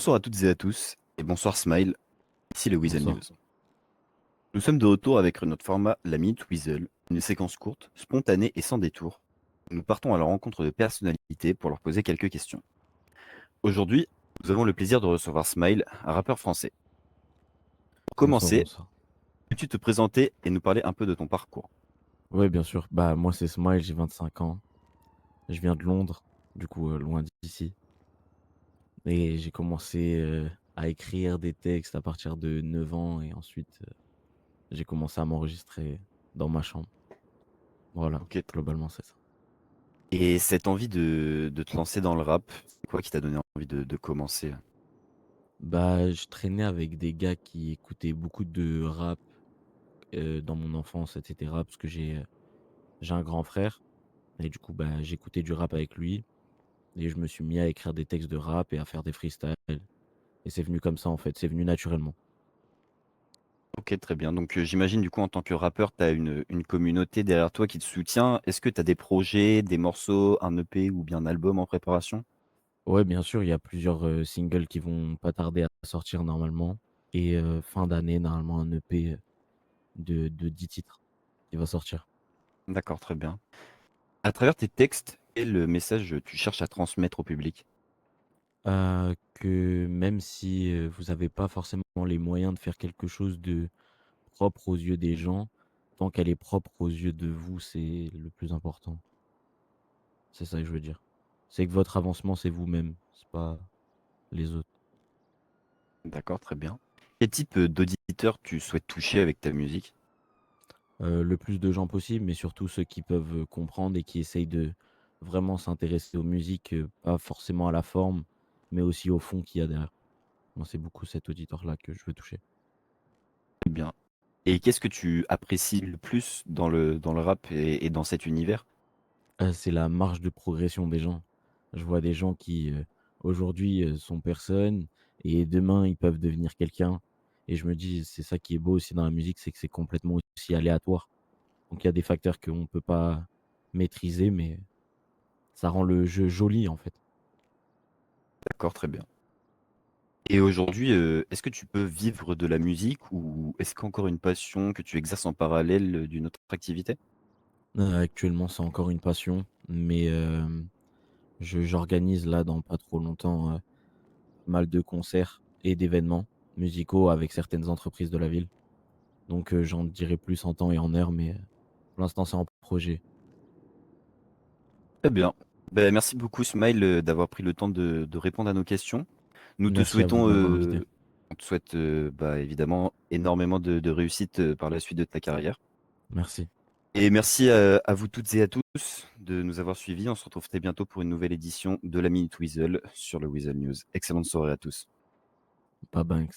Bonsoir à toutes et à tous, et bonsoir Smile, ici le Weasel News. Bonsoir. Nous sommes de retour avec notre format La Minute Weasel, une séquence courte, spontanée et sans détour. Nous partons à la rencontre de personnalités pour leur poser quelques questions. Aujourd'hui, nous avons le plaisir de recevoir Smile, un rappeur français. Pour Bonsoir, commencer, bonsoir. peux-tu te présenter et nous parler un peu de ton parcours? Ouais, bien sûr. Bah, moi, c'est Smile, j'ai 25 ans. Je viens de Londres, du coup, loin d'ici. Et j'ai commencé à écrire des textes à partir de 9 ans. Et ensuite, j'ai commencé à m'enregistrer dans ma chambre. Voilà, Ok. globalement, c'est ça. Et cette envie de te lancer dans le rap, c'est quoi qui t'a donné envie de commencer? Bah, je traînais avec des gars qui écoutaient beaucoup de rap dans mon enfance, etc. Parce que j'ai un grand frère. Et du coup, bah, j'écoutais du rap avec lui. Et je me suis mis à écrire des textes de rap et à faire des freestyles. Et c'est venu comme ça, en fait, c'est venu naturellement. Ok, très bien. Donc j'imagine du coup en tant que rappeur, tu as une communauté derrière toi qui te soutient. Est-ce que tu as des projets, des morceaux, un EP ou bien un album en préparation? Ouais, bien sûr, il y a plusieurs, singles qui vont pas tarder à sortir normalement et fin d'année, normalement, un EP, de 10 titres qui va sortir. D'accord, très bien. À travers tes textes, quel message tu cherches à transmettre au public? Que même si, vous avez pas forcément les moyens de faire quelque chose de propre aux yeux des gens, tant qu'elle est propre aux yeux de vous, c'est le plus important. C'est ça que je veux dire. C'est que votre avancement, c'est vous-même, c'est pas les autres. D'accord, très bien. Quel type d'auditeur tu souhaites toucher avec ta musique? Le plus de gens possible, mais surtout ceux qui peuvent, comprendre et qui essayent de vraiment s'intéresser aux musiques, pas forcément à la forme, mais aussi au fond qu'il y a derrière. Moi, c'est beaucoup cet auditoire-là que je veux toucher. Très bien. Et qu'est-ce que tu apprécies le plus dans le rap et dans cet univers? C'est la marge de progression des gens. Je vois des gens qui, aujourd'hui, sont personne et demain, ils peuvent devenir quelqu'un et je me dis: «C'est ça qui est beau aussi dans la musique, c'est que c'est complètement aussi aléatoire». Donc il y a des facteurs qu'on ne peut pas maîtriser, mais ça rend le jeu joli, en fait. D'accord, très bien. Et aujourd'hui, est-ce que tu peux vivre de la musique ou est-ce qu'encore une passion que tu exerces en parallèle, d'une autre activité? Actuellement, c'est encore une passion, mais j'organise là dans pas trop longtemps, pas mal de concerts et d'événements musicaux avec certaines entreprises de la ville. Donc j'en dirai plus en temps et en heure, mais pour l'instant, c'est en projet. Très bien. Beh, merci beaucoup Smile, d'avoir pris le temps de répondre à nos questions. Nous te Merci à vous souhaitons, de m'avoir invité. on te souhaite, bah, évidemment énormément de réussite, par la suite de ta carrière. Merci. Et merci, à vous toutes et à tous de nous avoir suivis. On se retrouve très bientôt pour une nouvelle édition de la Minute Weasel sur le Weasel News. Excellente soirée à tous. Pas Banks.